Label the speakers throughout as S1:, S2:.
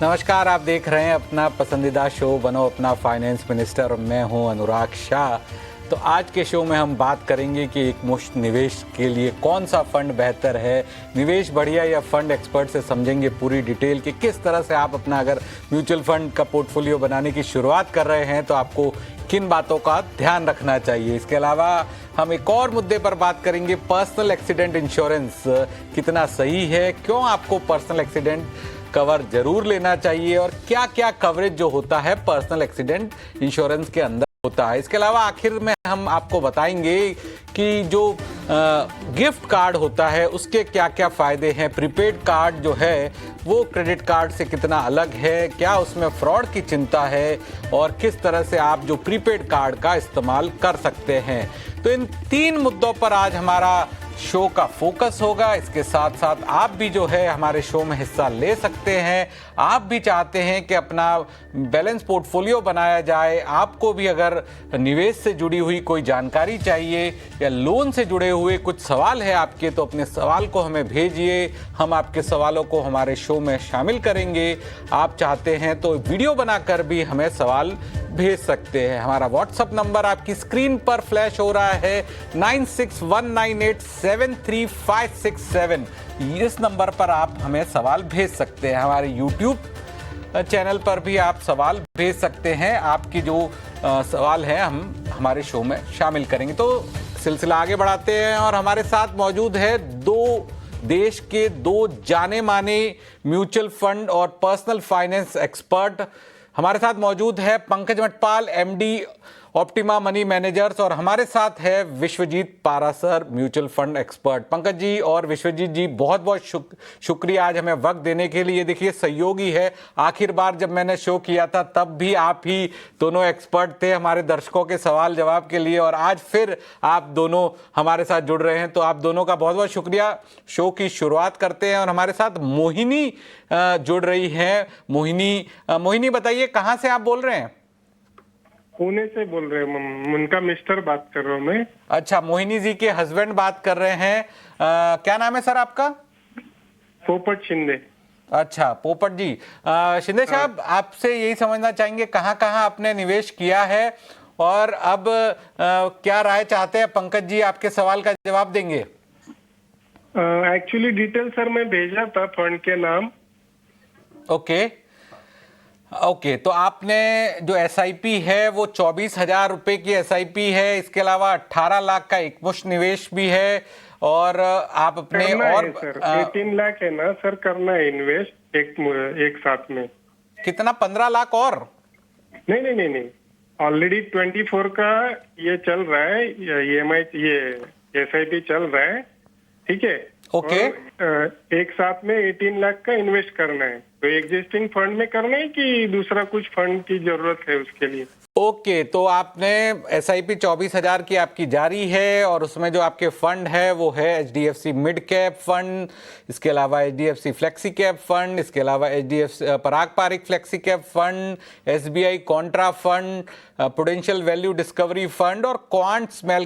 S1: नमस्कार, आप देख रहे हैं अपना पसंदीदा शो बनो अपना फाइनेंस मिनिस्टर और मैं हूं अनुराग शाह। तो आज के शो में हम बात करेंगे कि एक मुश्त निवेश के लिए कौन सा फंड बेहतर है, निवेश बढ़िया या फंड एक्सपर्ट से समझेंगे पूरी डिटेल कि किस तरह से आप अपना अगर म्यूचुअल फंड का पोर्टफोलियो बनाने की शुरुआत कर रहे हैं तो आपको किन बातों का ध्यान रखना चाहिए। इसके अलावा हम एक और मुद्दे पर बात करेंगे, पर्सनल एक्सीडेंट इंश्योरेंस कितना सही है, क्यों आपको पर्सनल एक्सीडेंट कवर जरूर लेना चाहिए और क्या क्या कवरेज जो होता है पर्सनल एक्सीडेंट इंश्योरेंस के अंदर होता है। इसके अलावा आखिर में हम आपको बताएंगे कि जो गिफ्ट कार्ड होता है उसके क्या क्या फायदे हैं, प्रीपेड कार्ड जो है वो क्रेडिट कार्ड से कितना अलग है, क्या उसमें फ्रॉड की चिंता है और किस तरह से आप जो प्रीपेड कार्ड का इस्तेमाल कर सकते हैं। तो इन तीन मुद्दों पर आज हमारा शो का फोकस होगा। इसके साथ साथ आप भी जो है हमारे शो में हिस्सा ले सकते हैं। आप भी चाहते हैं कि अपना बैलेंस पोर्टफोलियो बनाया जाए, आपको भी अगर निवेश से जुड़ी हुई कोई जानकारी चाहिए या लोन से जुड़े हुए कुछ सवाल है आपके, तो अपने सवाल को हमें भेजिए, हम आपके सवालों को हमारे शो में शामिल करेंगे। आप चाहते हैं तो वीडियो बनाकर भी हमें सवाल भेज सकते हैं। हमारा व्हाट्सएप नंबर आपकी स्क्रीन पर फ्लैश हो रहा है 9619873567। इस नंबर पर आप हमें सवाल भेज सकते हैं। हमारे यूट्यूब चैनल पर भी आप सवाल भेज सकते हैं। आपकी जो सवाल है हम हमारे शो में शामिल करेंगे। तो सिलसिला आगे बढ़ाते हैं और हमारे साथ मौजूद है देश के दो जाने माने म्यूचुअल फंड और पर्सनल फाइनेंस एक्सपर्ट। हमारे साथ मौजूद है Pankaj Matpal, MD Optima Money Managers, और हमारे साथ है Vishwajeet Parashar, mutual fund expert. Pankaj ji और विश्वजीत जी, बहुत बहुत शुक्रिया आज हमें वक्त देने के लिए। देखिए, सहयोगी है, आखिर बार जब मैंने शो किया था तब भी आप ही दोनों एक्सपर्ट थे हमारे दर्शकों के सवाल जवाब के लिए, और आज फिर आप दोनों हमारे साथ जुड़ रहे हैं, तो आप दोनों का बहुत बहुत शुक्रिया। शो की शुरुआत करते हैं और हमारे साथ मोहिनी जुड़ रही है। मोहिनी बताइए, कहाँ से आप बोल रहे हैं?
S2: पुणे से बोल रहे हैं, उनका मिस्टर बात कर रहा हूँ मैं।
S1: अच्छा, मोहिनी जी के हस्बैंड बात कर रहे हैं। क्या नाम है सर आपका?
S2: पोपट शिंदे।
S1: अच्छा पोपट जी। शिंदे साहब, आपसे यही समझना चाहेंगे कहाँ कहाँ आपने निवेश किया है और अब क्या राय चाहते हैं। पंकज जी आपके सवाल का जवाब देंगे।
S2: एक्चुअली डिटेल सर मैं भेजा था फंड के नाम।
S1: ओके, तो आपने जो एसआईपी है वो 24,000 रुपए की एसआईपी है। इसके अलावा 18 लाख का एकमुश्त निवेश भी है और आप अपने और
S2: सर 18 लाख है ना सर, करना है इन्वेस्ट एक साथ में।
S1: कितना? 15 लाख और?
S2: नहीं, ऑलरेडी 24 का ये चल रहा है, EMI ये SIP चल रहा है, ठीक है।
S1: ओके।
S2: एक साथ में 18 लाख का इन्वेस्ट करना है, तो एग्जिस्टिंग फंड में करना है कि दूसरा कुछ फंड की जरूरत है उसके लिए?
S1: ओके, तो आपने एसआईपी 24,000 की आपकी जारी है और उसमें जो आपके फंड है वो है HDFC मिड कैप फंड, इसके अलावा HDFC फ्लेक्सी कैप फंड, इसके अलावा HDFC Parag Parikh flexi cap fund, SBI contra fund, Prudential value discovery fund और क्वांट स्मॉल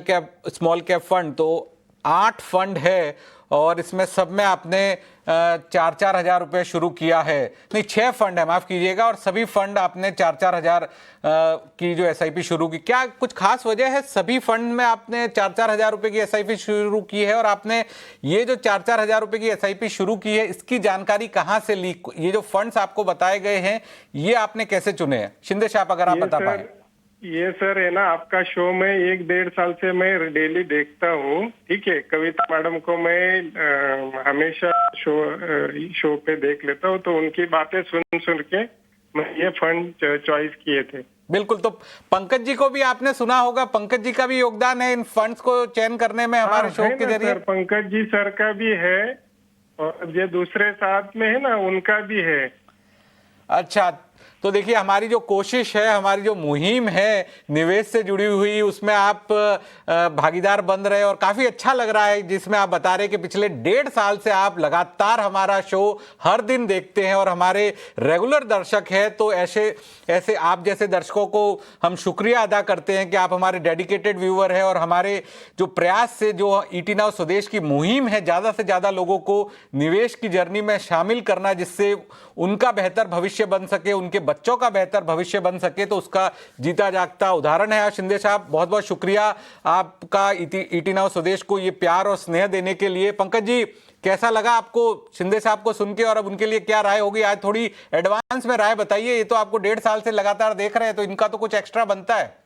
S1: कैप फंड। तो 8 फंड है और इसमें सब में आपने 4-4 हजार रुपये शुरू किया है। नहीं, 6 फंड है, माफ कीजिएगा, और सभी फंड आपने 4-4 हजार की जो एसआईपी शुरू की। क्या कुछ खास वजह है? सभी फंड में आपने 4-4 हजार रुपये की एसआईपी शुरू की है और आपने ये जो 4-4 हजार रुपये की एसआईपी शुरू की है, इसकी जानकारी कहाँ से ली? ये जो फंड्स आपको बताए गए हैं ये आपने कैसे चुने हैं? शिंदे साहब, अगर आप बता पाए।
S2: ये सर है ना, आपका शो में 1-1.5 साल से मैं डेली देखता हूँ, ठीक है। कविता मैडम को मैं हमेशा शो पे देख लेता हूँ, तो उनकी बातें सुन के मैं ये फंड चॉइस किए थे।
S1: बिल्कुल, तो पंकज जी को भी आपने सुना होगा, पंकज जी का भी योगदान है इन फंड्स को चयन करने में हमारे शो के जरिए।
S2: पंकज जी सर का भी है और जो दूसरे साथ में है ना उनका भी है।
S1: अच्छा, तो देखिए, हमारी जो कोशिश है, हमारी जो मुहिम है निवेश से जुड़ी हुई, उसमें आप भागीदार बन रहे और काफी अच्छा लग रहा है, जिसमें आप बता रहे कि पिछले 1.5 साल से आप लगातार हमारा शो हर दिन देखते हैं और हमारे रेगुलर दर्शक हैं। तो ऐसे ऐसे आप जैसे दर्शकों को हम शुक्रिया अदा करते हैं कि आप हमारे डेडिकेटेड व्यूअर हैं और हमारे जो प्रयास से जो ईटी नाउ स्वदेश की मुहिम है, ज्यादा से ज्यादा लोगों को निवेश की जर्नी में शामिल करना, जिससे उनका बेहतर भविष्य बन सके, उनके बच्चों का बेहतर भविष्य बन सके, तो उसका जीता जागता उदाहरण है। शिंदे साहब, बहुत बहुत शुक्रिया आपका ईटी नाउ स्वदेश को ये प्यार और स्नेह देने के लिए। पंकज जी, कैसा लगा आपको शिंदे साहब को सुन के, और अब उनके लिए क्या राय होगी? आज थोड़ी एडवांस में राय बताइए। ये तो आपको 1.5 साल से लगातार देख रहे हैं, तो इनका तो कुछ एक्स्ट्रा बनता है।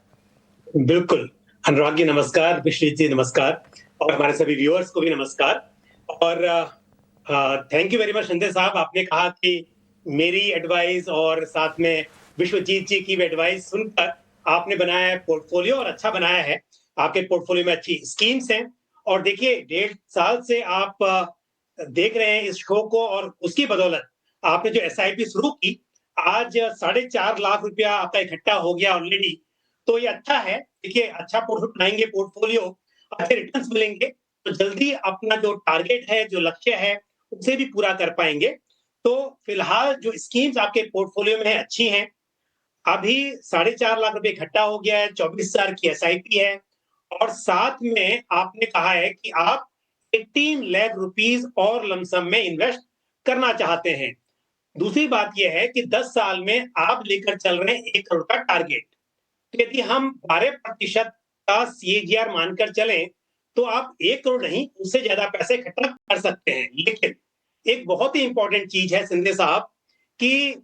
S3: बिल्कुल। अनुराग जी नमस्कार, विश्वजीत जी नमस्कार, और हमारे सभी व्यूअर्स को भी नमस्कार। और thank you very much Shinde साहब, आपने कहा कि मेरी एडवाइस और साथ में विश्वजीत जी की एडवाइस सुनकर आपने बनाया है पोर्टफोलियो, और अच्छा बनाया है। आपके पोर्टफोलियो में अच्छी स्कीम्स हैं। और देखिए, 1.5 साल से आप देख रहे हैं इस शो को, और उसकी बदौलत आपने जो एसआईपी शुरू की, आज 4.5 लाख रुपया आपका इकट्ठा हो गया ऑलरेडी। तो ये अच्छा है। देखिए, अच्छा बनाएंगे पोर्टफोलियो, अच्छे रिटर्न्स मिलेंगे, तो जल्दी अपना जो टारगेट है, जो लक्ष्य है, उसे भी पूरा कर पाएंगे। तो फिलहाल जो स्कीम्स आपके पोर्टफोलियो में है अच्छी हैं। अभी 4.5 लाख रुपए इकट्ठा हो गया है, 24,000 की एसआईपी है, और साथ में आपने कहा है कि आप 18 लाख रुपीस और लमसम में इन्वेस्ट करना चाहते हैं। दूसरी बात यह है कि 10 साल में आप लेकर चल रहे हैं 1 करोड़ का टारगेट। तो यदि हम 12% का सीएजीआर मानकर चलें, तो आप 1 करोड़ नहीं, उससे ज्यादा पैसे इकट्ठा कर सकते हैं। लेकिन एक बहुत ही इंपॉर्टेंट चीज है शिंदे साहब, कि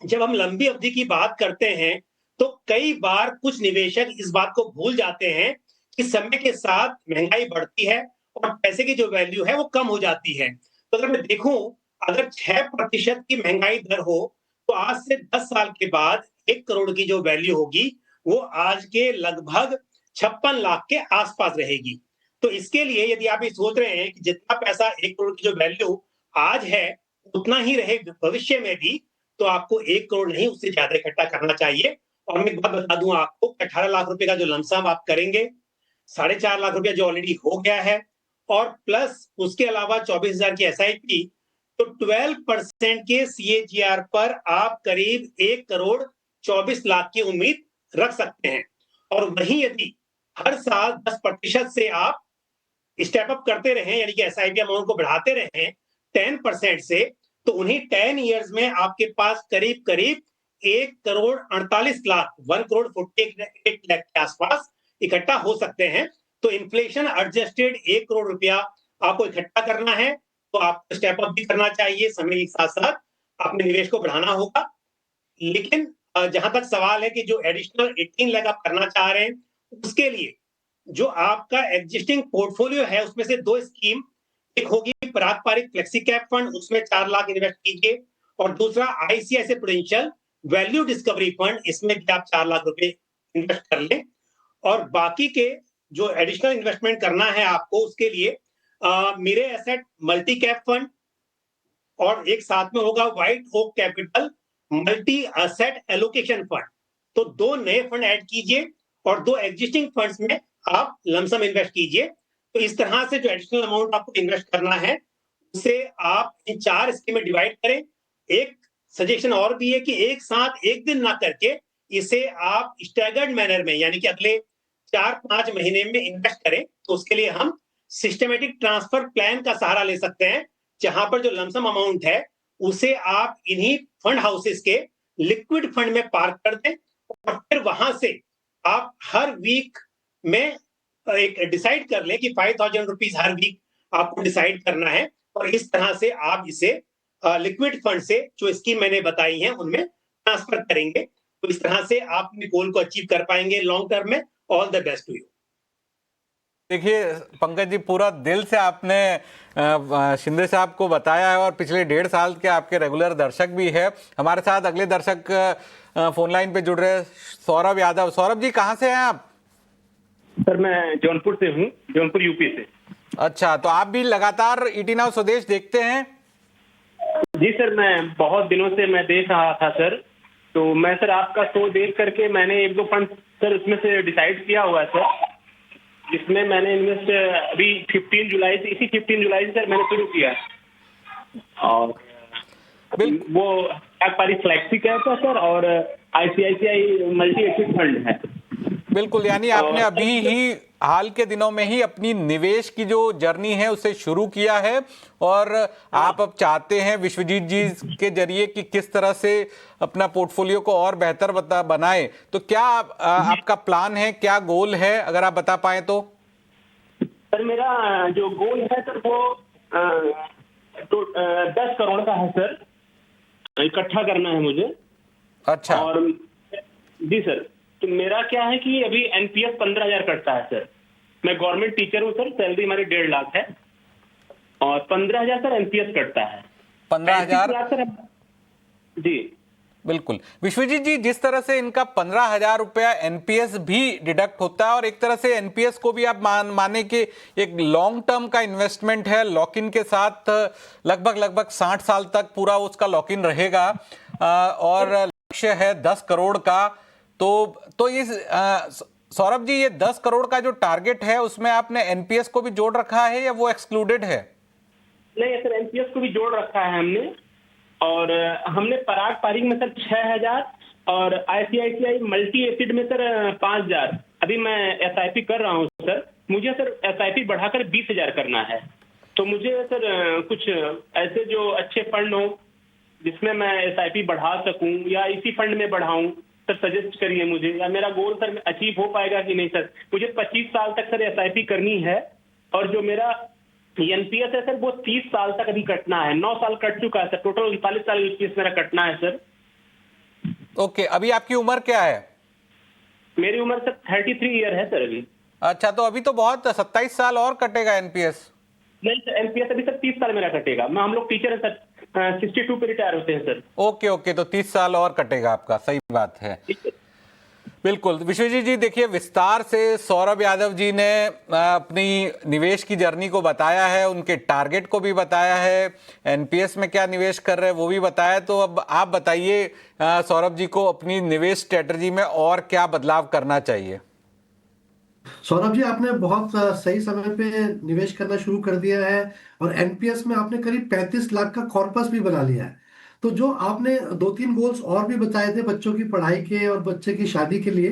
S3: जब हम लंबी अवधि की बात करते हैं, तो कई बार कुछ निवेशक इस बात को भूल जाते हैं कि समय के साथ महंगाई बढ़ती है और पैसे की जो वैल्यू है वो कम हो जाती है। तो अगर मैं देखूं, अगर 6% की महंगाई दर हो, तो आज से 10 साल के बाद 1 करोड़ की जो वैल्यू होगी, वो आज के लगभग 56 लाख के आसपास रहेगी। तो इसके लिए यदि आप ये सोच रहे हैं कि जितना पैसा 1 करोड़ की जो वैल्यू आज है, उतना ही रहे भविष्य में भी, तो आपको 1 करोड़ नहीं, उससे ज्यादा इकट्ठा करना चाहिए। और मैं एक बात बता दूं आपको, 18 लाख रुपए का जो लमसम आप करेंगे, 4.5 लाख रुपया जो ऑलरेडी हो गया है, और प्लस उसके अलावा 24,000 की एसआईपी, तो 12% के सीएजीआर पर आप करीब 1 करोड़ 24 लाख की उम्मीद रख सकते हैं। और वहीं यदि हर साल 10% से आप स्टेप अप करते रहें, यानी कि एसआईपी अमाउंट को बढ़ाते रहें 10% से, तो उन्हीं 10 इयर्स में आपके पास करीब करीब 1 करोड़ 48 लाख 1 करोड़ 48 लाख के आसपास इकट्ठा हो सकते हैं। तो इन्फ्लेशन एडजस्टेड 1 करोड़ रुपया आपको इकट्ठा करना है, तो आपको स्टेप अप भी करना चाहिए, समय के साथ साथ अपने निवेश को बढ़ाना होगा। लेकिन जहां तक सवाल है कि जो एडिशनल 18 लाख आप करना चाह रहे हैं, उसके लिए जो आपका एग्जिस्टिंग पोर्टफोलियो है, उसमें से 2 स्कीम, एक होगी पारंपरिक फ्लेक्सी कैप फंड, उसमें 4 लाख इन्वेस्ट कीजिए, और दूसरा ICICI prudential value discovery fund, इसमें भी आप 4 लाख रुपए इन्वेस्ट कर लें। और बाकी के जो एडिशनल इन्वेस्टमेंट करना है आपको, उसके लिए मेरे एसेट मल्टी कैप फंड, और एक साथ में होगा White Oak Capital multi asset allocation fund. तो 2 नए फंड ऐड कीजिए और 2 एग्जिस्टिंग फंड्स में आप लमसम इन्वेस्ट कीजिए। तो इस तरह से जो एडिशनल अमाउंट आपको इन्वेस्ट करना है, उसे आप इन 4 स्कीम में डिवाइड करें। एक सजेशन और भी है कि एक साथ एक दिन ना करके इसे आप स्टैगर्ड मैनर में, यानी कि अगले 4-5 महीने में इन्वेस्ट करें। तो उसके लिए हम सिस्टमेटिक ट्रांसफर प्लान का सहारा ले सकते हैं, जहां पर जो लमसम अमाउंट है उसे आप इन्हीं फंड हाउसेस के लिक्विड फंड में पार्क कर दें, और फिर वहां से आप हर वीक में एक डिसाइड कर लें कि 5,000 रुपीज हर वीक आपको डिसाइड करना है, और इस तरह से आप इसे लिक्विड फंड से जो स्कीम मैंने बताई है उनमें ट्रांसफर करेंगे। तो इस तरह से आप अपने गोल को अचीव कर पाएंगे लॉन्ग टर्म में। All the best to you.
S1: देखिए पंकज जी, पूरा दिल से आपने शिंदे साहब को बताया है, और पिछले 1.5 साल के आपके रेगुलर दर्शक भी है। हमारे साथ अगले दर्शक फोन लाइन पे जुड़ रहे हैं, सौरभ यादव। सौरभ जी, कहाँ से हैं आप?
S4: सर मैं जौनपुर से हूँ, जौनपुर यूपी से।
S1: अच्छा, तो आप भी लगातार ईटी नाउ स्वदेश देखते हैं?
S4: जी सर, मैं बहुत दिनों से मैं देख रहा था सर, तो मैं सर आपका शो देख करके मैंने एक दो फंड सर उसमें से डिसाइड किया हुआ है सर, जिसमें मैंने इन्वेस्ट अभी 15 जुलाई से, इसी 15 जुलाई से सर मैंने शुरू किया है। और
S1: बिल्कुल
S4: वो पारी फ्लैक्सी कैप है सर, और आईसीआईसीआई मल्टी एसेट फंड है।
S1: बिल्कुल, यानी आपने
S4: और
S1: अभी ही हाल के दिनों में ही अपनी निवेश की जो जर्नी है उसे शुरू किया है, और आप अब चाहते हैं विश्वजीत जी के जरिए कि किस तरह से अपना पोर्टफोलियो को और बेहतर बनाए। तो क्या आपका प्लान है, क्या गोल है, अगर आप बता पाए तो?
S4: सर मेरा जो गोल है सर वो 10 करोड़ का है सर, इकट्ठा करना है मुझे।
S1: अच्छा।
S4: और जी सर, तो मेरा क्या है कि अभी एनपीएस 15,000 कटता है सर। मैं गवर्नमेंट टीचर हूँ सर, सैलरी हमारी 1.5 लाख है, और 15,000 सर एनपीएस कटता है।
S1: 15,000
S4: सर जी
S1: बिल्कुल। विश्वजीत जी, जिस तरह से इनका 15,000 रुपया एनपीएस भी डिडक्ट होता है, और एक तरह से एनपीएस को भी आप माने कि एक लॉन्ग टर्म का इन्वेस्टमेंट है, लॉक इन के साथ लगभग 60 साल तक पूरा उसका लॉक इन रहेगा, और लक्ष्य है 10 करोड़ का। तो इस सौरभ जी, ये 10 करोड़ का जो टारगेट है उसमें आपने एनपीएस को भी जोड़ रखा है या वो एक्सक्लूडेड है?
S4: नहीं सर, एनपीएस को भी जोड़ रखा है हमने, और हमने पराग पारिक में सर 6,000, और आईसीआईसीआई मल्टी एसिड में सर 5,000। अभी मैं एसआईपी कर रहा हूँ सर, मुझे सर एसआईपी बढ़ाकर 20,000 करना है। तो मुझे सर कुछ ऐसे जो अच्छे फंड हो जिसमें मैं एसआईपी बढ़ा सकूं, या इसी फंड में बढ़ाऊं सर, सजेस्ट करिए मुझे। या मेरा गोल सर अचीव हो पाएगा कि नहीं सर? मुझे 25 साल तक सर एसआईपी करनी है, और जो मेरा एनपीएस है सर वो 30 साल तक अभी कटना है। 9 साल कट चुका है सर, टोटल 39 साल एनपीएस मेरा कटना है सर।
S1: ओके, अभी आपकी उम्र क्या है?
S4: मेरी उम्र सर 33 ईयर है सर अभी।
S1: अच्छा, तो अभी तो बहुत 27 साल और कटेगा एनपीएस।
S4: नहीं सर, एनपीएस अभी सर 30 साल मेरा कटेगा। हम लोग टीचर है सर, 62 पे रिटायर होते हैं सर।
S1: ओके, तो 30 साल और कटेगा आपका, सही बात है। बिल्कुल विश्वजीत जी, देखिए विस्तार से सौरभ यादव जी ने अपनी निवेश की जर्नी को बताया है, उनके टारगेट को भी बताया है, एनपीएस में क्या निवेश कर रहे हैं वो भी बताया। तो अब आप बताइए सौरभ जी को अपनी निवेश स्ट्रेटजी में और क्या बदलाव करना चाहिए?
S5: सौरभ जी, आपने बहुत सही समय पे निवेश करना शुरू कर दिया है, और एनपीएस में आपने करीब 35 लाख का कॉर्पस भी बना लिया है। तो जो आपने दो तीन गोल्स और भी बताए थे बच्चों की पढ़ाई के और बच्चे की शादी के लिए,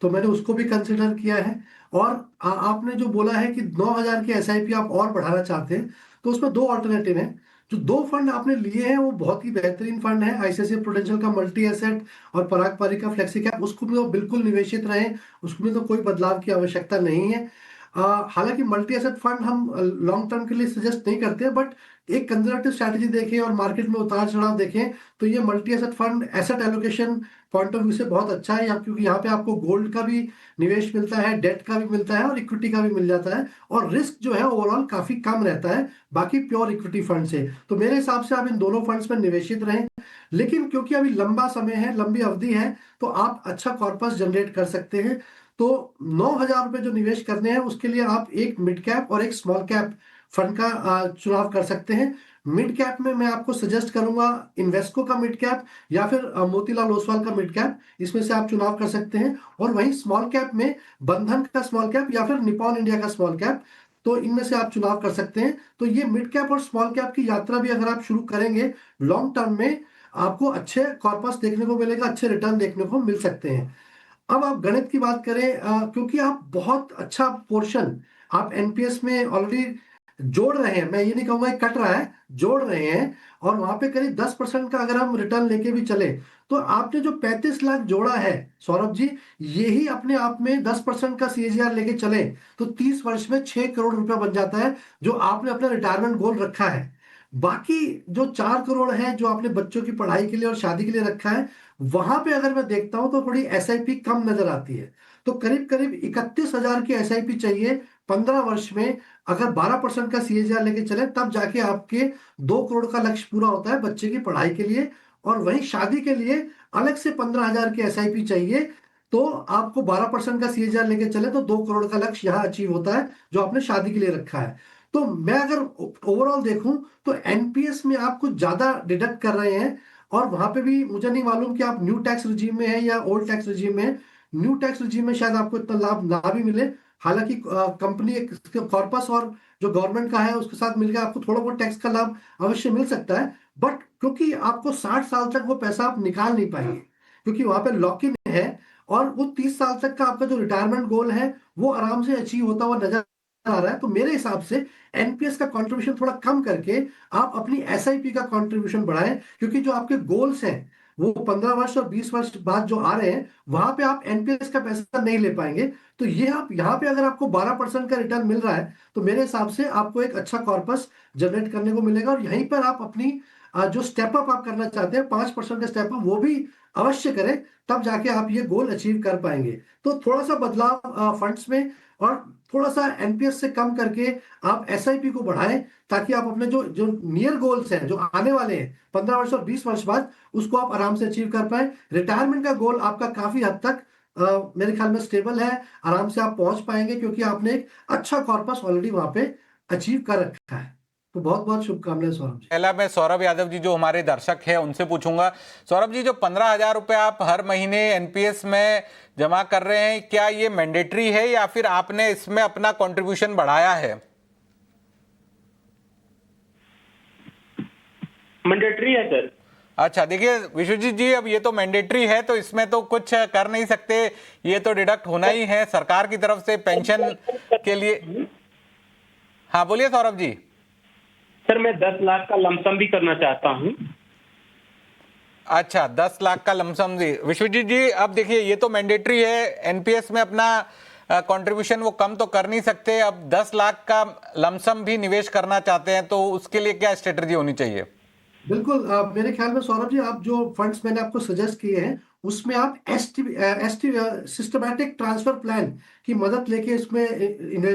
S5: तो मैंने उसको भी कंसिडर किया है। और आपने जो बोला है कि 9,000 की एसआईपी आप और बढ़ाना चाहते हैं, तो उसमें दो ऑल्टरनेटिव हैं। जो दो फंड आपने लिए हैं वो बहुत ही बेहतरीन फंड है, आईसीआईसीआई प्रूडेंशियल का मल्टी एसेट और पराग पारी का फ्लेक्सी कैप, उसको भी तो बिल्कुल निवेशित रहें, उसमें तो कोई बदलाव की आवश्यकता नहीं है। हालांकि मल्टी एसेट फंड हम लॉन्ग टर्म के लिए सजेस्ट नहीं करते, बट एक कंजर्वेटिव स्ट्रैटेजी देखें और मार्केट में उतार चढ़ाव देखें तो ये multi asset fund asset allocation point of view से बहुत अच्छा है, क्योंकि यहाँ पे आपको गोल्ड का भी निवेश मिलता है, डेट का भी मिलता है, और इक्विटी का भी मिल जाता है, और रिस्क जो है ओवरऑल काफी कम रहता है बाकी प्योर इक्विटी फंड से। तो मेरे हिसाब से आप इन दोनों फंड्स में निवेशित रहें, लेकिन क्योंकि अभी लंबा समय है, लंबी अवधि है, तो आप अच्छा कॉर्पस जनरेट कर सकते हैं। तो 9,000 रुपए जो निवेश करने हैं उसके लिए आप एक मिड कैप और एक स्मॉल कैप फंड का चुनाव कर सकते हैं। मिड कैप में मैं आपको सजेस्ट करूंगा इन्वेस्को का मिड कैप, या फिर मोतीलाल ओसवाल का मिड कैप, इसमें से आप चुनाव कर सकते हैं। और वहीं स्मॉल कैप में बंधन का स्मॉल कैप या फिर निपॉन इंडिया का स्मॉल कैप, तो इनमें से आप चुनाव कर सकते हैं। तो ये मिड कैप और स्मॉल कैप की यात्रा भी अगर आप शुरू करेंगे, लॉन्ग टर्म में आपको अच्छे कॉर्पस देखने को मिलेगा, अच्छे रिटर्न देखने को मिल सकते हैं। अब आप गणित की बात करें, क्योंकि आप बहुत अच्छा पोर्शन आप एनपीएस में ऑलरेडी जोड़ रहे हैं, मैं ये नहीं कहूंगा कट रहा है, जोड़ रहे हैं, और वहां पे करीब 10% का अगर हम रिटर्न लेके भी चले, तो आपने जो 35 लाख जोड़ा है सौरभ जी, यही अपने आप में 10% का सीएजीआर लेके चले तो 30 वर्ष में 6 करोड़ रुपया बन जाता है, जो आपने अपना रिटायरमेंट गोल रखा है। बाकी जो 4 करोड़ है जो आपने बच्चों की पढ़ाई के लिए और शादी के लिए रखा है, वहां पे अगर मैं देखता हूं तो थोड़ी एसआईपी कम नजर आती है। तो करीब करीब 31,000 की एसआईपी चाहिए 15 वर्ष में। अगर 12% का सीएजीआर लेके चले तब जाके आपके 2 करोड़ का लक्ष्य पूरा होता है बच्चे की पढ़ाई के लिए। और वहीं शादी के लिए अलग से 15,000 की एसआईपी चाहिए। तो आपको 12% का सीएजीआर लेके चले तो 2 करोड़ का लक्ष्य यहाँ अचीव होता है जो आपने शादी के लिए रखा है। तो मैं अगर ओवरऑल देखूं तो एनपीएस में आप कुछ ज्यादा डिडक्ट कर रहे हैं, और वहां पे भी मुझे नहीं मालूम कि आप न्यू टैक्स रिजीम में है या ओल्ड टैक्स रिजीम में है। न्यू टैक्स रिजीम में शायद आपको इतना लाभ ना भी मिले, हालांकि कंपनी कॉर्पस और जो गवर्नमेंट का है उसके साथ मिलकर आपको थोड़ा बहुत टैक्स का लाभ अवश्य मिल सकता है। बट क्योंकि आपको 60 साल तक वो पैसा आप निकाल नहीं पाएंगे, क्योंकि वहां पे लॉक इन है, और वो 30 साल तक का आपका जो रिटायरमेंट गोल है वो आराम से अचीव होता हुआ नजर आ रहा है। तो मेरे हिसाब से एनपीएस का कंट्रीब्यूशन थोड़ा कम करके आप अपनी एसआईपी का कंट्रीब्यूशन बढ़ाएं, क्योंकि जो आपके गोल्स हैं वो 15 वर्ष और 20 वर्ष बाद जो आ रहे हैं वहां पे आप एनपीएस का पैसा नहीं ले पाएंगे। तो ये आप यहाँ पे अगर आपको 12% का रिटर्न मिल रहा है तो मेरे हिसाब से आपको एक अच्छा कॉर्पस जनरेट करने को मिलेगा, और यहीं पर आप अपनी जो स्टेप अप आप करना चाहते हैं 5% का स्टेप अप वो भी अवश्य करें, तब जाके आप ये गोल अचीव कर पाएंगे। तो थोड़ा सा बदलाव फंड्स में, और थोड़ा सा एनपीएस से कम करके आप एसआईपी को बढ़ाएं, ताकि आप अपने जो जो नियर गोल्स हैं जो आने वाले हैं 15 वर्ष और 20 वर्ष बाद, उसको आप आराम से अचीव कर पाए। रिटायरमेंट का गोल आपका काफी हद तक मेरे ख्याल में स्टेबल है, आराम से आप पहुंच पाएंगे, क्योंकि आपने एक अच्छा कॉर्पस ऑलरेडी वहां पे अचीव कर रखा है। तो बहुत बहुत शुभकामनाएं सौरभ जी।
S1: पहला मैं सौरभ यादव जी जो हमारे दर्शक हैं उनसे पूछूंगा। सौरभ जी, जो 15,000 रुपए आप हर महीने एनपीएस में जमा कर रहे हैं, क्या ये मैंडेटरी है या फिर आपने इसमें अपना कंट्रीब्यूशन बढ़ाया है?
S4: मैंडेटरी है सर।
S1: अच्छा, देखिए विश्वजीत जी, अब ये तो मैंडेटरी है तो इसमें तो कुछ कर नहीं सकते, ये तो डिडक्ट होना ही है सरकार की तरफ से पेंशन के लिए। हाँ बोलिए सौरभ जी।
S4: सर मैं 10 लाख का लमसम भी करना चाहता हूँ।
S1: अच्छा, 10 लाख का लमसम जी। विश्वजीत जी, अब देखिए ये तो मैंडेटरी है, एनपीएस में अपना कंट्रीब्यूशन वो कम तो कर नहीं सकते, अब 10 लाख का लमसम भी निवेश करना चाहते हैं तो उसके लिए क्या स्ट्रेटजी होनी चाहिए?
S5: बिल्कुल, मेरे ख्याल में सौरभ जी, आप जो फंड्स मैंने आपको सजेस्ट किए हैं उसमें आप एसटी सिस्टमैटिक ट्रांसफर प्लान की मदद लेके इसमें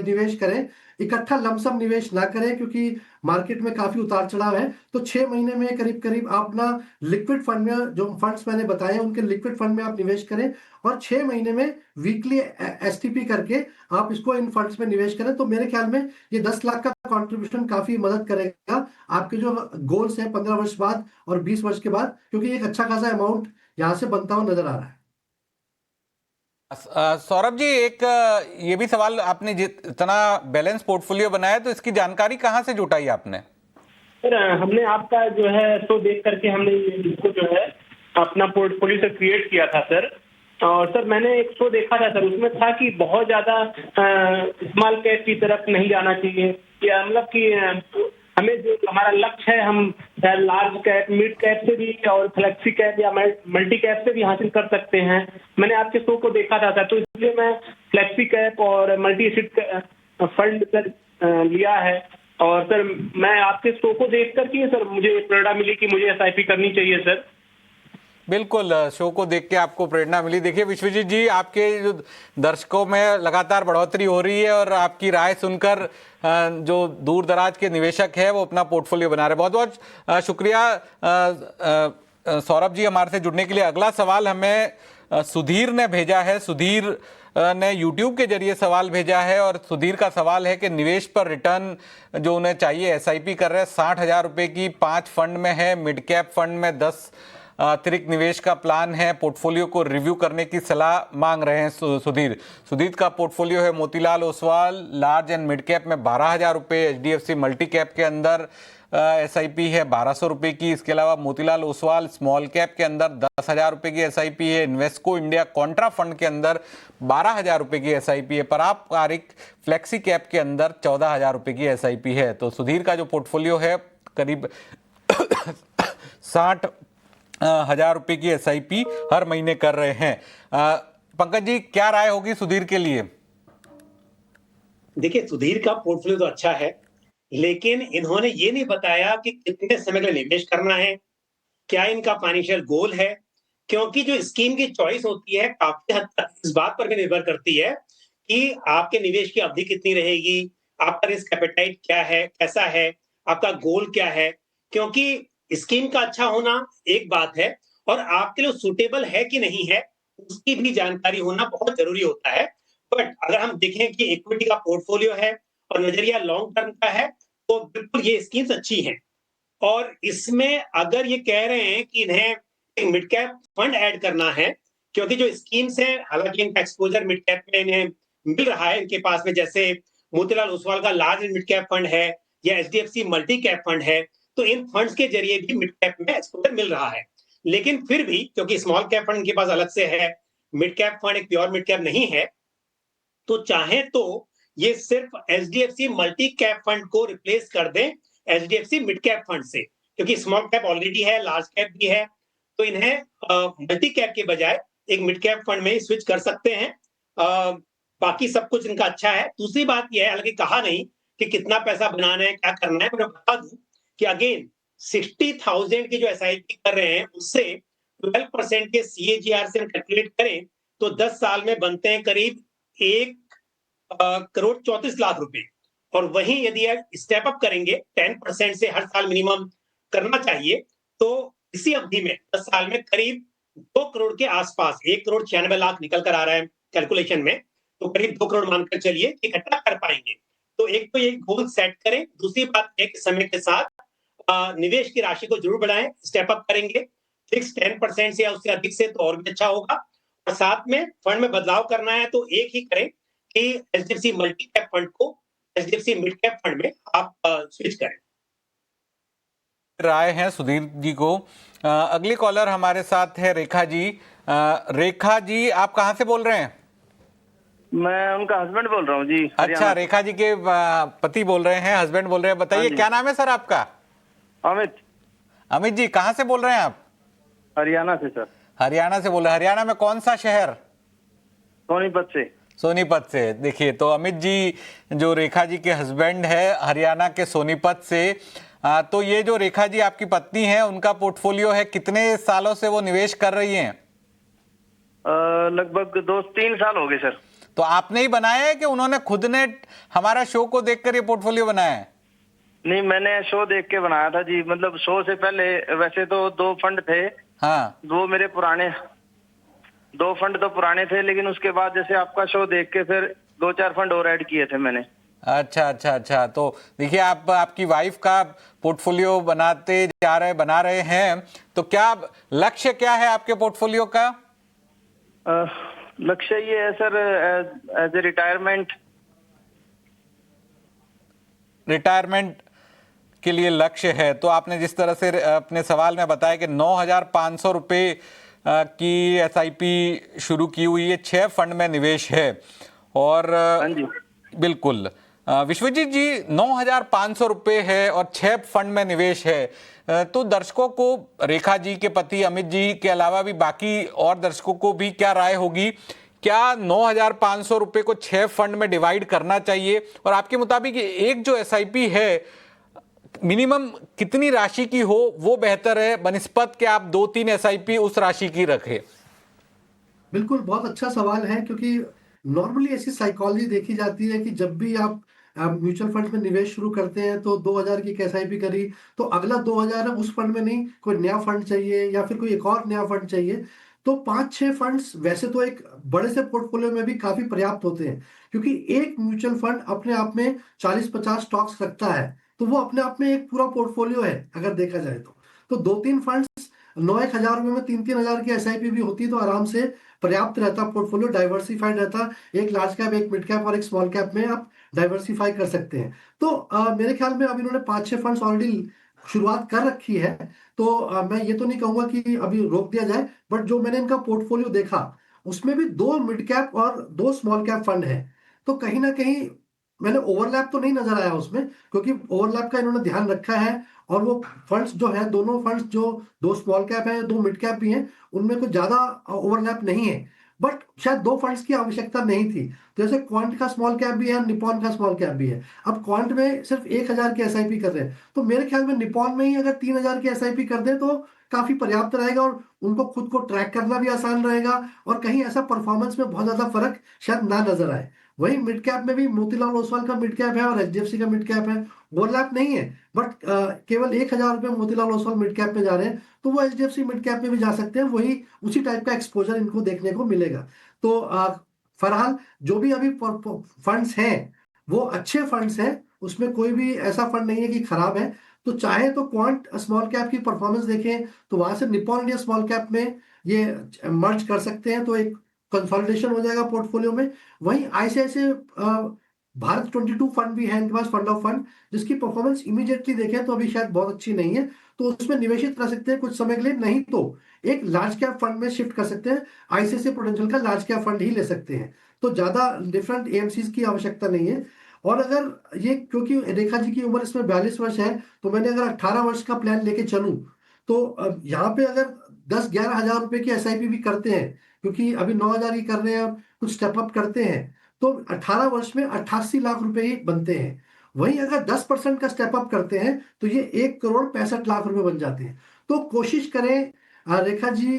S5: निवेश करें। इकट्ठा लमसम निवेश ना करें, क्योंकि मार्केट में काफी उतार चढ़ाव है। तो 6 महीने में करीब करीब आप ना लिक्विड फंड में, जो फंड्स मैंने बताए हैं उनके लिक्विड फंड में आप निवेश करें, और 6 महीने में वीकली एसटीपी करके आप इसको इन फंड्स में निवेश करें। तो मेरे ख्याल में ये 10 लाख का कंट्रीब्यूशन काफी मदद करेगा आपके जो गोल्स हैं 15 वर्ष बाद और 20 वर्ष के बाद, क्योंकि एक अच्छा खासा अमाउंट यहाँ से बनता हुआ नजर आ रहा है।
S1: सौरभ जी, एक ये भी सवाल, आपने जितना बैलेंस पोर्टफोलियो बनाया तो इसकी जानकारी कहाँ से जुटाई आपने?
S4: सर हमने आपका जो है शो देख करके हमने इसको जो है अपना पोर्टफोलियो से क्रिएट किया था सर। और सर मैंने एक शो देखा था सर, उसमें था कि बहुत ज्यादा स्मॉल कैप की तरफ नहीं जाना चाहिए, या मतलब कि हमें जो हमारा लक्ष्य है हम लार्ज कैप, मिड कैप से भी और फ्लेक्सी कैप या मल्टी कैप से भी हासिल कर सकते हैं। मैंने आपके शो को देखा था सर, तो इसलिए मैं फ्लेक्सी कैप और मल्टी एसिड फंड सर लिया है। और सर मैं आपके शो को देख करके सर मुझे प्रेरणा मिली कि मुझे एसआईपी करनी चाहिए सर।
S1: बिल्कुल, शो को देख के आपको प्रेरणा मिली। देखिए विश्वजीत जी, आपके जो दर्शकों में लगातार बढ़ोतरी हो रही है और आपकी राय सुनकर जो दूर दराज के निवेशक है वो अपना पोर्टफोलियो बना रहे हैं। बहुत बहुत शुक्रिया सौरभ जी हमारे से जुड़ने के लिए। अगला सवाल हमें सुधीर ने भेजा है। सुधीर ने यूट्यूब के जरिए सवाल भेजा है और सुधीर का सवाल है कि निवेश पर रिटर्न जो उन्हें चाहिए, एसआईपी कर रहे हैं 60,000 रुपए की, 5 फंड में है, मिड कैप फंड में 10 अतिरिक्त निवेश का प्लान है, पोर्टफोलियो को रिव्यू करने की सलाह मांग रहे हैं सुधीर का पोर्टफोलियो है Motilal Oswal large and mid cap में 12,000 रुपये, एचडीएफसी मल्टी कैप के अंदर एसआईपी है 1,200 रुपये की। इसके अलावा मोतीलाल ओसवाल स्मॉल कैप के अंदर 10,000 रुपये की एसआईपी है। इन्वेस्को इंडिया कॉन्ट्रा फंड के अंदर 12,000 रुपये की एसआईपी है। परापारिक फ्लेक्सी कैप के अंदर 14,000 रुपये की एसआईपी है। तो सुधीर का जो पोर्टफोलियो है करीब 60,000 रुपये की एसआईपी हर महीने कर रहे हैं। पंकज जी, क्या राय होगी सुधीर के लिए?
S3: देखिए, सुधीर का पोर्टफोलियो तो अच्छा है, लेकिन इन्होंने ये नहीं बताया कि कितने समय के लिए निवेश करना है, क्या इनका फाइनेंशियल गोल है, क्योंकि जो स्कीम की चॉइस होती है काफी हद तक इस बात पर भी निर्भर करती है कि आपके निवेश की अवधि कितनी रहेगी, आपका रिस्क एपेटाइट क्या है, कैसा है, आपका गोल क्या है। क्योंकि स्कीम का अच्छा होना एक बात है और आपके लिए सुटेबल है कि नहीं है उसकी भी जानकारी होना बहुत जरूरी होता है। बट अगर हम देखें कि इक्विटी का पोर्टफोलियो है और नजरिया लॉन्ग टर्म का है तो बिल्कुल ये स्कीम्स अच्छी हैं। और इसमें अगर ये कह रहे हैं कि इन्हें एक मिड कैप फंड ऐड करना है, क्योंकि जो स्कीम्स हैं, हालांकि इनका एक्सपोजर मिड कैप में इन्हें मिल रहा है इनके पास में, जैसे मोतीलाल ओसवाल का लार्ज मिड कैप फंड है या एचडीएफसी मल्टी कैप फंड है, तो इन फंड्स के जरिए भी मिड कैप में एक्सपोजर मिल रहा है। लेकिन फिर भी क्योंकि स्मॉल कैप फंड इनके पास अलग से है, मिड कैप फंड एक प्योर मिड कैप नहीं है, तो चाहे तो ये सिर्फ एचडीएफसी मल्टी कैप फंड को रिप्लेस कर दें एचडीएफसी मिड कैप फंड से, क्योंकि स्मॉल कैप ऑलरेडी है, लार्ज कैप भी है, तो इन्हें मल्टी कैप के बजाय एक मिड कैप फंड में स्विच कर सकते हैं। बाकी सब कुछ इनका अच्छा है। दूसरी बात यह है, हालांकि कहा नहीं कि कितना पैसा बनाना है, क्या करना है, पर मैं बता दूं कि अगेन 60,000 की जो एसआईपी कर रहे हैं उससे 12% के सीएजीआर से कैलकुलेट करें तो 10 साल में बनते हैं करीब 1,34,00,000 रुपए। और वहीं यदि स्टेप अप करेंगे 10% से हर साल मिनिमम करना चाहिए, तो इसी अवधि में 10 साल में करीब 2 करोड़ के आसपास 1,96,00,000 निकल कर आ रहा है कैलकुलेशन में, तो करीब 2 करोड़ मानकर चलिए इकट्ठा कर पाएंगे। तो एक तो ये गोल सेट करें, दूसरी बात है कि समय के साथ निवेश की राशि को जरूर बढ़ाएं, स्टेप अप करेंगे फिक्स 10% से या उससे अधिक से तो और भी अच्छा होगा। और साथ में फंड में बदलाव करना है तो एक ही करें कि एचडीएफसी मल्टी कैप फंड को एचडीएफसी मिड कैप फंड में आप स्विच करें।
S1: राय है सुधीर जी को। अगली कॉलर हमारे साथ है रेखा जी। रेखा जी, आप कहाँ से बोल रहे हैं?
S6: मैं उनका हस्बैंड बोल रहा हूँ जी।
S1: अच्छा, रेखा जी के पति बोल रहे हैं, हस्बैंड बोल रहे हैं। बताइए क्या नाम है सर आपका?
S6: अमित।
S1: अमित जी, कहाँ से बोल रहे हैं आप?
S6: हरियाणा से सर।
S1: हरियाणा से बोल रहे हैं। हरियाणा में कौन सा शहर?
S6: सोनीपत से।
S1: सोनीपत से। देखिए, तो अमित जी जो रेखा जी के हस्बैंड है, हरियाणा के सोनीपत से। तो ये जो रेखा जी आपकी पत्नी है, उनका पोर्टफोलियो है, कितने सालों से वो निवेश कर रही हैं?
S6: लगभग 2-3 साल हो गए सर।
S1: तो आपने ही बनाया है कि उन्होंने खुद ने हमारा शो को देखकर ये पोर्टफोलियो बनाया है?
S6: नहीं, मैंने शो देख के बनाया था जी। मतलब शो से पहले वैसे तो 2 फंड थे।
S1: हाँ,
S6: वो मेरे पुराने 2 फंड तो पुराने थे, लेकिन उसके बाद जैसे आपका शो देख के फिर 2-4 फंड और ऐड किए थे मैंने।
S1: अच्छा अच्छा अच्छा। तो देखिए, आप आपकी वाइफ का पोर्टफोलियो बना रहे हैं, तो क्या लक्ष्य क्या है आपके पोर्टफोलियो का?
S6: लक्ष्य ये है सर, एज ए
S1: रिटायरमेंट के लिए लक्ष्य है। तो आपने जिस तरह से अपने सवाल में बताया कि 9,500 रुपये की एसआईपी शुरू की हुई है, 6 फंड में निवेश है। और
S6: हाँ जी,
S1: बिल्कुल विश्वजीत जी, 9,500 रुपये है और 6 फंड में निवेश है। तो दर्शकों को, रेखा जी के पति अमित जी के अलावा भी बाकी और दर्शकों को भी क्या राय होगी? क्या 9,500 रुपये को 6 फंड में डिवाइड करना चाहिए? और आपके मुताबिक एक जो एसआईपी है, मिनिमम कितनी राशि की हो वो बेहतर है बनिस्पत के आप 2-3 एसआईपी उस राशि की रखें?
S5: बिल्कुल, बहुत अच्छा सवाल है, क्योंकि नॉर्मली ऐसी साइकोलॉजी देखी जाती है कि जब भी आप म्यूचुअल फंड में निवेश शुरू करते हैं तो 2,000 की एसआईपी करी तो अगला 2,000 है उस फंड में नहीं, कोई नया फंड चाहिए या फिर कोई एक और नया फंड चाहिए। तो 5-6 फंड्स वैसे तो एक बड़े से पोर्टफोलियो में भी काफी पर्याप्त होते हैं, क्योंकि एक म्यूचुअल फंड अपने आप में 40-50 स्टॉक्स रखता है, तो वो अपने आप में एक पूरा पोर्टफोलियो है अगर देखा जाए तो 2-3 फंड्स 9-1 हजार रुपए में 3-3 हजार की एसआईपी भी होती तो आराम से पर्याप्त रहता, पोर्टफोलियो डाइवर्सिफाइड रहता। एक लार्ज कैप, एक मिड कैप और एक स्मॉल कैप में आप डाइवर्सिफाई कर सकते हैं। तो मेरे ख्याल में अब इन्होंने 5-6 फंड्स ऑलरेडी शुरुआत कर रखी है, तो मैं ये तो नहीं कहूंगा कि अभी रोक दिया जाए, बट जो मैंने इनका पोर्टफोलियो देखा उसमें भी 2 मिड कैप और 2 स्मॉल कैप फंड है। तो कहीं ना कहीं मैंने ओवरलैप तो नहीं नजर आया उसमें, क्योंकि ओवरलैप का इन्होंने ध्यान रखा है। और वो फंड्स जो है, दोनों फंड्स जो 2 स्मॉल कैप है 2 मिड कैप भी हैं, उनमें कुछ ज्यादा ओवरलैप नहीं है, बट शायद 2 फंड्स की आवश्यकता नहीं थी। तो जैसे क्वांट का स्मॉल कैप भी है, निपॉन का स्मॉल कैप भी है। अब क्वांट में सिर्फ 1,000 की एसआईपी कर रहे हैं, तो मेरे ख्याल में निपॉन में ही अगर 3,000 की एसआईपी कर दे तो काफी पर्याप्त रहेगा, और उनको खुद को ट्रैक करना भी आसान रहेगा, और कहीं ऐसा परफॉर्मेंस में बहुत ज्यादा फर्क शायद ना नजर आए। वही मिड कैप में भी मोतीलाल ओसवाल का मिड कैप है और एचडीएफसी का मिड कैप है, ओवरलैप नहीं है, बट केवल 1,000 रुपये मोतीलाल ओसवाल मिड कैप में जा रहे हैं, तो वो एचडीएफसी मिड कैप में भी जा सकते हैं। वही उसी टाइप का एक्सपोजर इनको देखने को मिलेगा। तो फरहाल जो भी अभी फंड्स हैं वो अच्छे फंड्स हैं, उसमें कोई भी ऐसा फंड नहीं है कि खराब है। तो चाहे तो क्वांट स्मॉल कैप की परफॉर्मेंस देखें तो वहां से निप्पॉन इंडिया स्मॉल कैप में ये मर्ज कर सकते हैं, तो एक कंसोलिडेशन हो जाएगा पोर्टफोलियो में। वहीं आईसीआईसीआई भारत 22 फंड भी है इनके पास, फंड ऑफ फंड, जिसकी परफॉर्मेंस इमीडिएटली देखें तो अभी शायद बहुत अच्छी नहीं है, तो उसमें निवेशित कर सकते हैं कुछ समय के लिए। नहीं तो एक लार्ज कैप फंड में शिफ्ट कर सकते हैं, आईसीआईसीआई प्रूडेंशियल का लार्ज कैप फंड ही ले सकते हैं। तो ज्यादा डिफरेंट एएमसीज की आवश्यकता नहीं है। और अगर ये, क्योंकि रेखा जी की उम्र इसमें 42 वर्ष है, तो मैंने अगर 18 वर्ष का प्लान लेके चलूं तो यहाँ पे अगर 10-11 हजार रुपए की एसआईपी भी करते हैं, क्योंकि अभी 9,000 की कर रहे हैं, अब कुछ स्टेप अप करते हैं, तो 18 वर्ष में 88 लाख रुपए ही बनते हैं। वहीं अगर 10% का स्टेप अप करते हैं तो ये 1,65,00,000 रुपए बन जाते हैं। तो कोशिश करें रेखा जी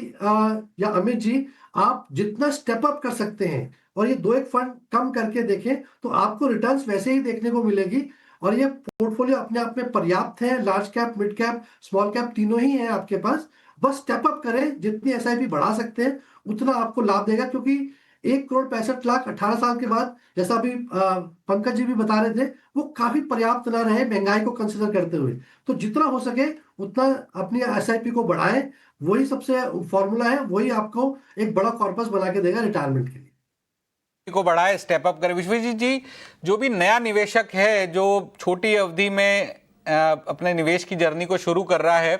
S5: या अमित जी, आप जितना स्टेप अप कर सकते हैं और ये दो एक फंड कम करके देखें तो आपको रिटर्न्स वैसे ही देखने को मिलेगी। और ये पोर्टफोलियो अपने आप में पर्याप्त है, large cap, mid cap, small cap तीनों ही है आपके पास। बस स्टेप अप करें, जितनी एसआईपी बढ़ा सकते हैं उतना आपको लाभ देगा, क्योंकि 1,65,00,000 18 साल के बाद, जैसा अभी पंकज जी भी बता रहे थे, वो काफी पर्याप्त ना रहे महंगाई को कंसिडर करते हुए। तो जितना हो सके उतना अपनी एसआईपी को बढ़ाएं, वही सबसे फॉर्मूला है, वही आपको एक बड़ा कॉर्पस बना के देगा रिटायरमेंट के लिए।
S1: को बढ़ाए, स्टेप अप करे। विश्वजीत जी, जो भी नया निवेशक है जो छोटी अवधि में अपने निवेश की जर्नी को शुरू कर रहा है,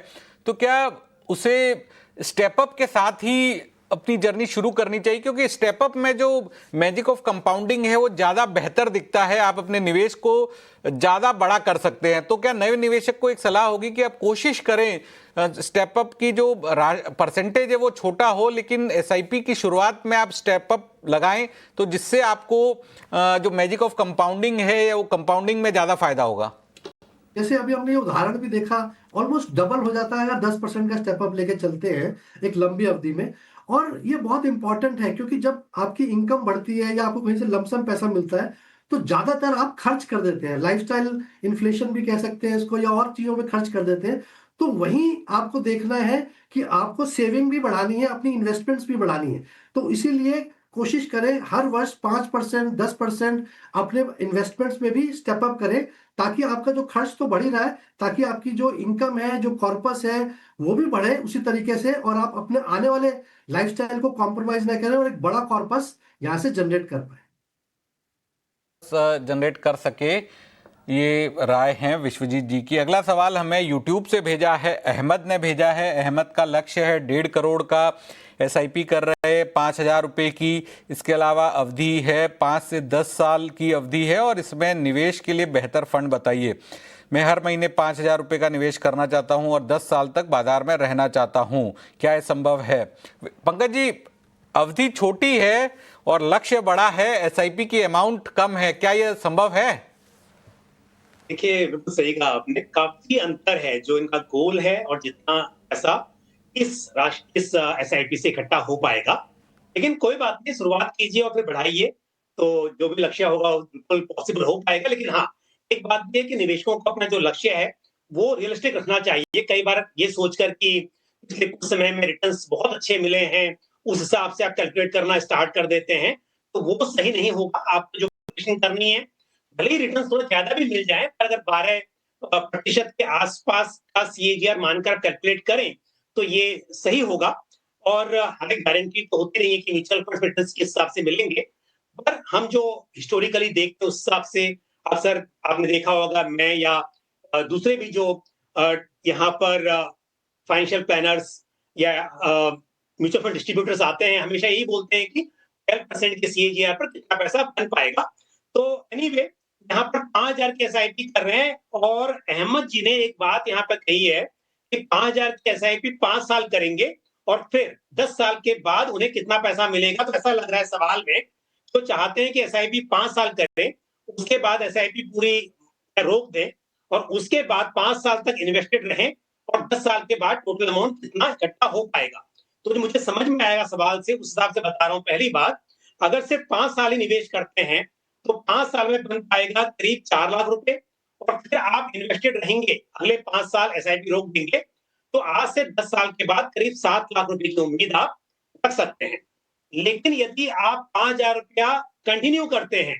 S1: तो क्या उसे स्टेप अप के साथ ही अपनी जर्नी शुरू करनी चाहिए? क्योंकि स्टेप अप में जो मैजिक ऑफ कंपाउंडिंग है वो ज्यादा बेहतर दिखता है, आप अपने निवेश को ज्यादा बड़ा कर सकते हैं। तो क्या नए निवेशक को एक सलाह होगी कि आप कोशिश करें स्टेप अप की जो परसेंटेज है वो छोटा हो, लेकिन एसआईपी की शुरुआत में आप स्टेप अप लगाएं, तो जिससे आपको जो मैजिक ऑफ कंपाउंडिंग है वो कंपाउंडिंग में ज्यादा फायदा होगा।
S5: जैसे अभी हमने ये उदाहरण भी देखा, ऑलमोस्ट डबल हो जाता है अगर 10% का स्टेप अप लेके चलते हैं एक लंबी अवधि में। और ये बहुत इंपॉर्टेंट है, क्योंकि जब आपकी इनकम बढ़ती है या आपको कहीं से लमसम पैसा मिलता है तो ज्यादातर आप खर्च कर देते हैं, लाइफस्टाइल इन्फ्लेशन भी कह सकते हैं इसको, या और चीजों में खर्च कर देते हैं। तो वहीं आपको देखना है कि आपको सेविंग भी बढ़ानी है, अपनी इन्वेस्टमेंट्स भी बढ़ानी है। तो इसीलिए कोशिश करें हर वर्ष 5%, 10% अपने इन्वेस्टमेंट्स में भी स्टेप अप करें, ताकि आपका जो खर्च तो बढ़ ही रहा है, ताकि आपकी जो इनकम है, जो कॉर्पस है, वो भी बढ़े उसी तरीके से, और आप अपने आने वाले लाइफस्टाइल को कॉम्प्रोमाइज ना करें और एक बड़ा कॉर्पस यहां से जनरेट कर पाए,
S1: जनरेट कर सके। ये राय हैं विश्वजीत जी की। अगला सवाल हमें यूट्यूब से भेजा है, अहमद ने भेजा है। अहमद का लक्ष्य है 1.5 करोड़ का एसआईपी कर रहे, 5,000 रुपये की। इसके अलावा अवधि है 5 से 10 साल की अवधि है, और इसमें निवेश के लिए बेहतर फंड बताइए। मैं हर महीने 5,000 रुपये का निवेश करना चाहता हूं और 10 साल तक बाजार में रहना चाहता हूं, क्या ये संभव है? पंकज जी, अवधि छोटी है और लक्ष्य बड़ा है, एसआईपी की अमाउंट कम है, क्या यह संभव है?
S3: देखिए, बिल्कुल सही कहा आपने। काफी अंतर है जो इनका गोल है और जितना पैसा इस एसआईपी से इकट्ठा हो पाएगा। लेकिन कोई बात नहीं, शुरुआत कीजिए और फिर बढ़ाइए, तो जो भी लक्ष्य होगा वो बिल्कुल पॉसिबल हो पाएगा। लेकिन हाँ, एक बात ये है कि निवेशकों को अपना जो लक्ष्य है वो रियलिस्टिक रखना चाहिए। कई बार ये सोचकर कि पिछले कुछ समय में रिटर्न्स बहुत अच्छे मिले हैं, उस हिसाब से आप कैलकुलेट करना स्टार्ट कर देते हैं, तो वो सही नहीं होगा। आपको जो कैलकुलेशन करनी है, भले ही रिटर्न थोड़ा ज्यादा भी मिल जाए, पर अगर 12% के आसपास का सीएजीआर मानकर कैलकुलेट करें तो ये सही होगा। और हालांकि गारंटी तो होती नहीं है कि म्यूचुअल फंड रिटर्न्स किस हिसाब से मिलेंगे, पर हम जो हिस्टोरिकली देखते हैं उस हिसाब से अक्सर आपने देखा होगा, मैं या दूसरे भी जो यहाँ पर फाइनेंशियल प्लानर्स या म्यूचुअल फंड डिस्ट्रीब्यूटर्स आते हैं, हमेशा यही बोलते हैं कि 12% के सीएजीआर पर कितना पैसा बन पाएगा। तो एनीवे, यहाँ पर 5,000 की एसआईपी कर रहे हैं, और अहमद जी ने एक बात यहाँ पर कही है कि 5,000 की एसआईपी 5 साल करेंगे और फिर 10 साल के बाद उन्हें कितना पैसा मिलेगा। तो ऐसा लग रहा है सवाल में तो चाहते हैं कि एसआईपी 5 साल करें, उसके बाद एसआईपी पूरी रोक दें और उसके बाद 5 साल तक इन्वेस्टेड रहें, और 10 साल के बाद टोटल अमाउंट कितना इकट्ठा हो पाएगा। तो जो मुझे समझ में आएगा सवाल से, उस हिसाब से बता रहा हूँ। पहली बात, अगर सिर्फ 5 साल ही निवेश करते हैं तो 5 साल में बन पाएगा करीब 4 लाख रुपए, और फिर आप इन्वेस्टेड रहेंगे, अगले 5 साल एसआईपी रोक देंगे, तो आज से 10 साल के बाद करीब 7 लाख रुपए की उम्मीद आप रख सकते हैं। लेकिन यदि आप 5,000 रुपया कंटिन्यू करते हैं,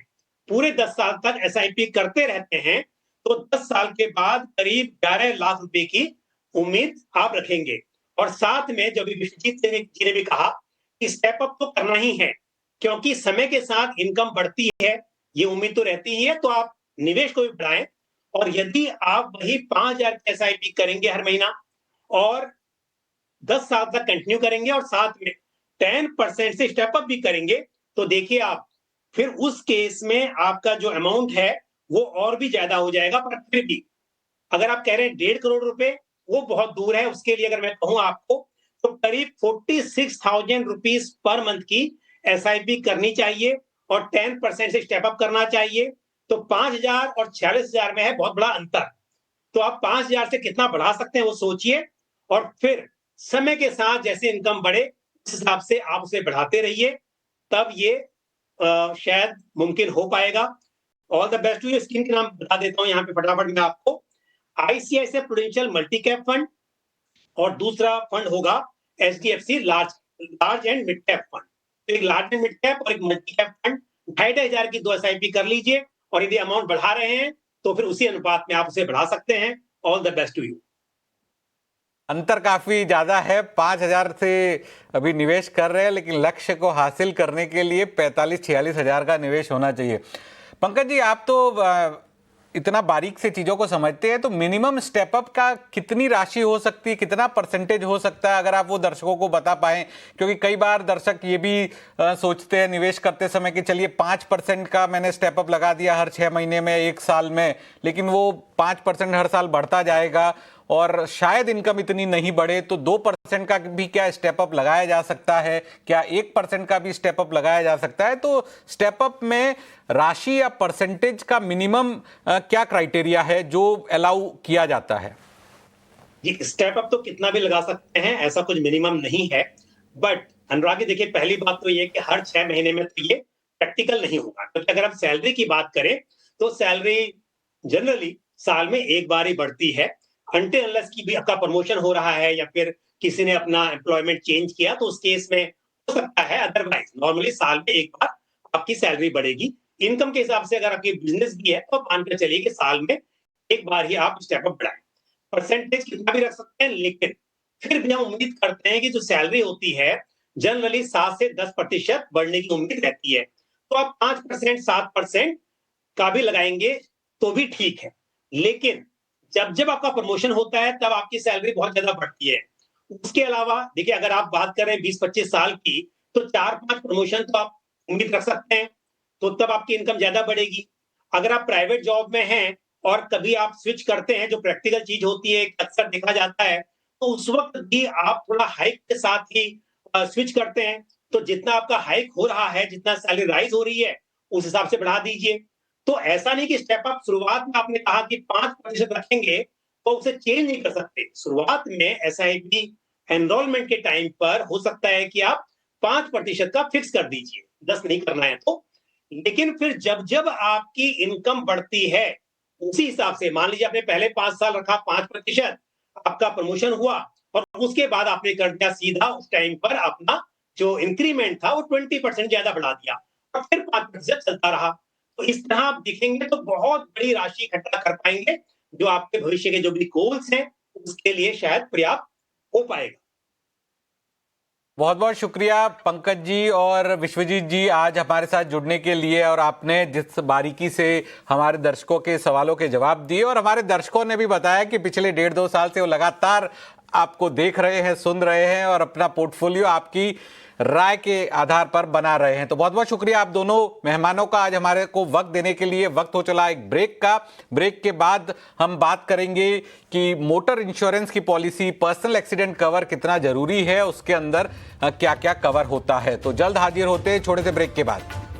S3: पूरे 10 साल तक एसआईपी करते रहते हैं, तो 10 साल के बाद करीब 11 लाख रुपए की उम्मीद आप रखेंगे। और साथ में जो भी विश्वजीत जी ने भी कहा कि स्टेप अप तो करना ही है, क्योंकि समय के साथ इनकम बढ़ती है, ये उम्मीद तो रहती ही है, तो आप निवेश को भी बढ़ाएं। और यदि आप वही 5,000 की एसआईपी करेंगे हर महीना और 10 साल तक कंटिन्यू करेंगे और साथ में 10% से स्टेप अप भी करेंगे, तो देखिए आप फिर उस केस में आपका जो अमाउंट है वो और भी ज्यादा हो जाएगा। पर फिर भी अगर आप कह रहे हैं 1.5 करोड़ रुपए, वो बहुत दूर है। उसके लिए अगर मैं कहूं आपको तो करीब 46,000 रुपीज पर मंथ की एसआईपी करनी चाहिए और 10% से स्टेप अप करना चाहिए। तो 5,000 और 46,000 में है बहुत बड़ा अंतर। तो आप 5,000 से कितना बढ़ा सकते हैं वो सोचिए, और फिर समय के साथ जैसे इनकम बढ़े उस हिसाब से आप उसे बढ़ाते रहिए, तब ये शायद मुमकिन हो पाएगा। All the best to you. Scheme के नाम बता देता हूं यहाँ पे फटाफट मैं आपको। ICICI prudential multi cap fund और दूसरा फंड होगा HDFC large and mid cap fund. तो एक लार्ज एंड मिड कैप और एक मल्टी कैप फंड 2,500 की 2 एसआईपी कर लीजिए, और यदि अमाउंट बढ़ा रहे हैं तो फिर उसी अनुपात में आप उसे बढ़ा सकते हैं। All the best to you.
S1: अंतर काफी ज्यादा है। 5,000 से अभी निवेश कर रहे हैं, लेकिन लक्ष्य को हासिल करने के लिए 45-46 हजार का निवेश होना चाहिए। पंकज जी, आप तो इतना बारीक से चीजों को समझते हैं, तो मिनिमम स्टेप अप का कितनी राशि हो सकती है, कितना परसेंटेज हो सकता है, अगर आप वो दर्शकों को बता पाएं? क्योंकि कई बार दर्शक ये भी सोचते हैं निवेश करते समय कि चलिए 5% का मैंने स्टेप अप लगा दिया हर 6 महीने में, 1 साल में, लेकिन वो 5% हर साल बढ़ता जाएगा और शायद इनकम इतनी नहीं बढ़े। तो 2% का भी क्या स्टेप अप लगाया जा सकता है? क्या 1% का भी स्टेप अप लगाया जा सकता है? तो स्टेप अप में राशि या परसेंटेज का मिनिमम क्या क्राइटेरिया है जो अलाउ किया जाता है?
S3: जी, स्टेप अप तो कितना भी लगा सकते हैं, ऐसा कुछ मिनिमम नहीं है। बट अनुराग जी, देखिए पहली बात तो ये कि हर 6 महीने में तो ये प्रैक्टिकल नहीं होगा, क्योंकि अगर आप सैलरी की बात करें तो सैलरी जनरली साल में एक बार ही बढ़ती है। अनटिल अनलेस की भी आपका प्रमोशन हो रहा है या फिर किसी ने अपना एम्प्लॉयमेंट चेंज किया, तो उस केस में हो सकता है। अदरवाइज नॉर्मली साल में एक बार आपकी सैलरी बढ़ेगी। इनकम के हिसाब से अगर आपकी बिजनेस भी है तो आप मानकर चलिए कि साल में एक बार ही आप स्टेप अप बढ़ाएं। परसेंटेज कितना भी रख सकते हैं, लेकिन फिर भी हम उम्मीद करते हैं कि जो सैलरी होती है जनरली 7 से 10% बढ़ने की उम्मीद रहती है। तो आप 5%, 7% का भी लगाएंगे तो भी ठीक है। लेकिन जब जब आपका प्रमोशन होता है तब आपकी सैलरी बहुत ज्यादा बढ़ती है। उसके अलावा देखिए, अगर आप बात करें 20-25 साल की, तो 4-5 प्रमोशन तो आप उम्मीद रख सकते हैं, तो तब आपकी इनकम ज्यादा बढ़ेगी। अगर आप प्राइवेट जॉब में हैं और कभी आप स्विच करते हैं, जो प्रैक्टिकल चीज होती है अक्सर देखा जाता है, तो उस वक्त भी आप थोड़ा हाइक के साथ ही स्विच करते हैं। तो जितना आपका हाइक हो रहा है, जितना सैलरी राइज हो रही है, उस हिसाब से बढ़ा दीजिए। तो ऐसा नहीं कि स्टेप अप शुरुआत में आपने कहा कि 5% रखेंगे तो उसे चेंज नहीं कर सकते। शुरुआत में एसआईपी एनरोलमेंट के टाइम पर हो सकता है कि आप 5% का फिक्स कर दीजिए, 10 नहीं करना है तो। लेकिन फिर जब जब आपकी इनकम बढ़ती है, उसी हिसाब से मान लीजिए आपने पहले 5 साल रखा 5%, आपका प्रमोशन हुआ और उसके बाद आपने कर दिया सीधा उस टाइम पर अपना जो इंक्रीमेंट था वो 20% ज्यादा बढ़ा दिया और फिर 5% चलता रहा। तो इस तरह आप दिखेंगे तो बहुत बड़ी राशि इकट्ठा कर पाएंगे, जो आपके भविष्य के जो भी गोल्स हैं उसके लिए शायद पर्याप्त हो पाएगा।
S1: बहुत बहुत शुक्रिया पंकज जी और विश्वजीत जी आज हमारे साथ जुड़ने के लिए, और आपने जिस बारीकी से हमारे दर्शकों के सवालों के जवाब दिए, और हमारे दर्शकों ने भी बताया कि पिछले 1.5-2 साल से वो लगातार आपको देख रहे हैं, सुन रहे हैं और अपना पोर्टफोलियो आपकी राय के आधार पर बना रहे हैं। तो बहुत बहुत शुक्रिया आप दोनों मेहमानों का आज हमारे को वक्त देने के लिए। वक्त हो चला एक ब्रेक का। ब्रेक के बाद हम बात करेंगे कि मोटर इंश्योरेंस की पॉलिसी, पर्सनल एक्सीडेंट कवर कितना जरूरी है, उसके अंदर क्या क्या कवर होता है। तो जल्द हाजिर होते हैं छोटे से ब्रेक के बाद।